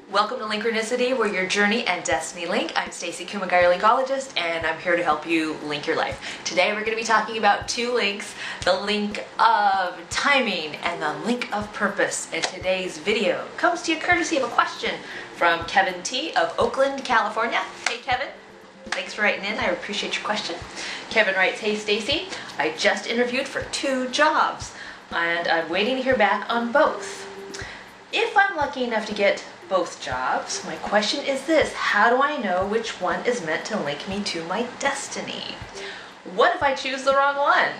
Welcome to Linkronicity, where your journey and destiny link. I'm Stacey, Kumagai, your linkologist, and I'm here to help you link your life. Today we're going to be talking about two links, the link of timing and the link of purpose. And today's video comes to you courtesy of a question from Kevin T. of Oakland, California. Hey Kevin, thanks for writing in. I appreciate your question. Kevin writes, hey Stacey, I just interviewed for 2 jobs and I'm waiting to hear back on both. If I'm lucky enough to get both jobs, my question is this: how do I know which one is meant to link me to my destiny? What if I choose the wrong one?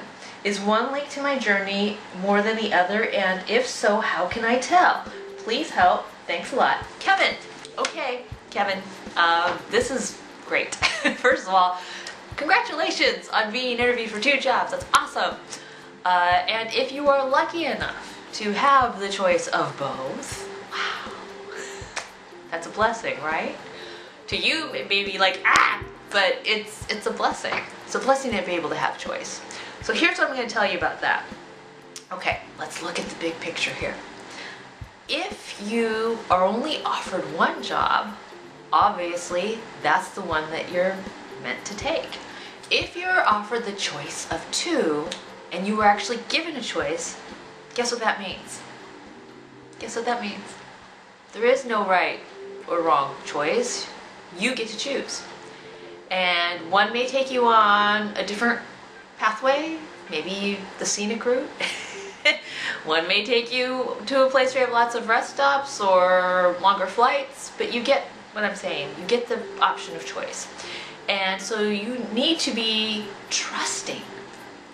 Is one linked to my journey more than the other, and if so, how can I tell? Please help. Thanks a lot. Kevin. Okay, Kevin, this is great. First of all, congratulations on being interviewed for 2 jobs. That's awesome. And if you are lucky enough to have the choice of both, wow, that's a blessing, right? To you, it may be like, but it's a blessing. It's a blessing to be able to have choice. So here's what I'm going to tell you about that. Okay, let's look at the big picture here. If you are only offered one job, obviously that's the one that you're meant to take. If you're offered the choice of 2 and you were actually given a choice, guess what that means? Guess what that means? There is no right or wrong choice. You get to choose. And one may take you on a different pathway, maybe the scenic route. One may take you to a place where you have lots of rest stops or longer flights, but you get what I'm saying. You get the option of choice. And so you need to be trusting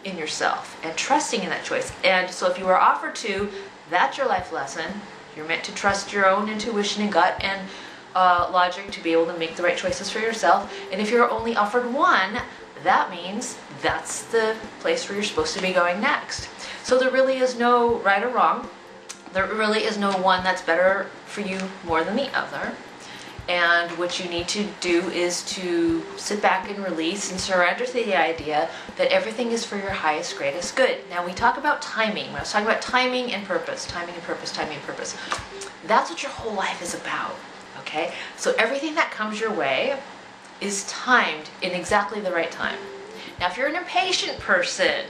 in yourself and trusting in that choice. And so if you were offered 2, that's your life lesson. You're meant to trust your own intuition and gut and logic to be able to make the right choices for yourself. And if you're only offered 1, that means that's the place where you're supposed to be going next. So there really is no right or wrong. There really is no one that's better for you more than the other. And what you need to do is to sit back and release and surrender to the idea that everything is for your highest, greatest good. Now we talk about timing. When I was talking about timing and purpose, timing and purpose, timing and purpose. That's what your whole life is about, okay? So everything that comes your way is timed in exactly the right time. Now if you're an impatient person,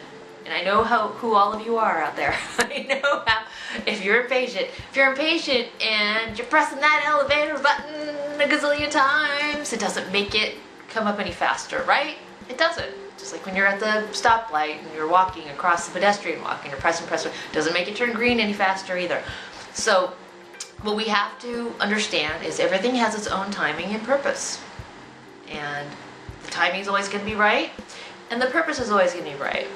and I know who all of you are out there. I know how, if you're impatient and you're pressing that elevator button a gazillion times, it doesn't make it come up any faster, right? It doesn't. Just like when you're at the stoplight and you're walking across the pedestrian walk and you're pressing, it doesn't make it turn green any faster either. So what we have to understand is everything has its own timing and purpose. And the timing is always going to be right, and the purpose is always going to be right.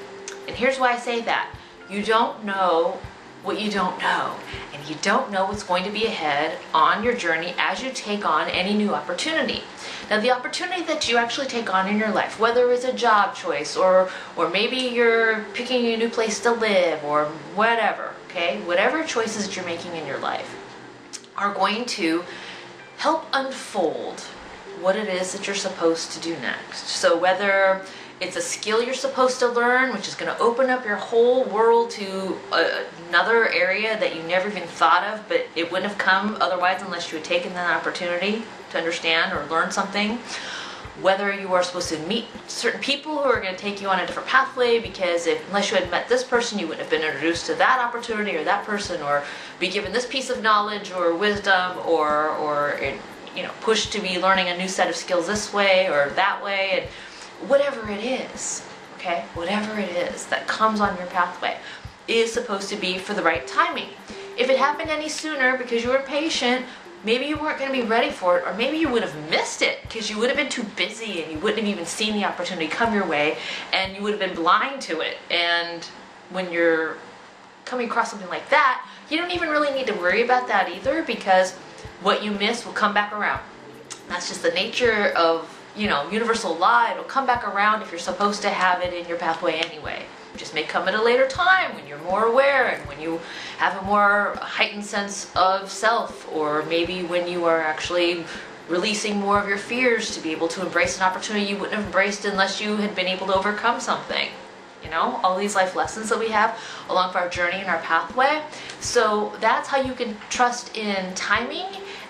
And here's why I say that. You don't know what you don't know. And you don't know what's going to be ahead on your journey as you take on any new opportunity. Now the opportunity that you actually take on in your life, whether it's a job choice or maybe you're picking a new place to live or whatever, okay? Whatever choices that you're making in your life are going to help unfold what it is that you're supposed to do next. So whether it's a skill you're supposed to learn, which is going to open up your whole world to another area that you never even thought of, but it wouldn't have come otherwise unless you had taken that opportunity to understand or learn something. Whether you are supposed to meet certain people who are going to take you on a different pathway, because unless you had met this person, you wouldn't have been introduced to that opportunity or that person, or be given this piece of knowledge or wisdom, or pushed to be learning a new set of skills this way or that way. And whatever it is, okay, whatever it is that comes on your pathway is supposed to be for the right timing. If it happened any sooner because you were impatient, maybe you weren't going to be ready for it, or maybe you would have missed it because you would have been too busy and you wouldn't have even seen the opportunity come your way, and you would have been blind to it. And when you're coming across something like that, you don't even really need to worry about that either, because what you miss will come back around. That's just the nature of universal law. It'll come back around if you're supposed to have it in your pathway anyway. It just may come at a later time when you're more aware and when you have a more heightened sense of self, or maybe when you are actually releasing more of your fears to be able to embrace an opportunity you wouldn't have embraced unless you had been able to overcome something. All these life lessons that we have along our journey and our pathway. So that's how you can trust in timing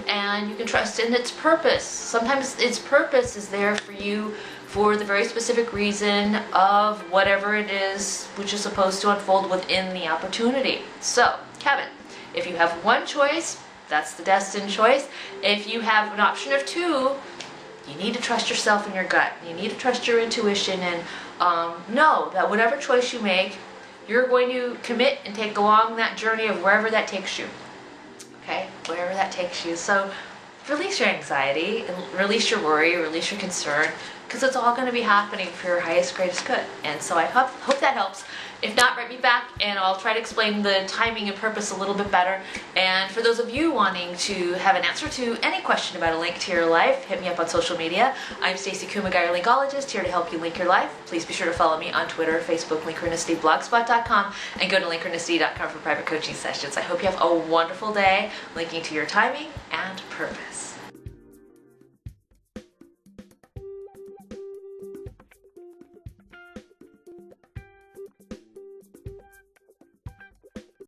and you can trust in its purpose. Sometimes its purpose is there for you for the very specific reason of whatever it is which is supposed to unfold within the opportunity. So, Kevin, if you have one choice, that's the destined choice. If you have an option of two, you need to trust yourself and your gut. You need to trust your intuition and know that whatever choice you make, you're going to commit and take along that journey of wherever that takes you. Okay, wherever that takes you. So release your anxiety, and release your worry, release your concern, because it's all going to be happening for your highest, greatest good. And so I hope that helps. If not, write me back and I'll try to explain the timing and purpose a little bit better. And for those of you wanting to have an answer to any question about a link to your life, hit me up on social media. I'm Stacey Kumagai, your Linkologist, here to help you link your life. Please be sure to follow me on Twitter, Facebook, Linkronicity, blogspot.com, and go to Linkronicity.com for private coaching sessions. I hope you have a wonderful day linking to your timing and purpose.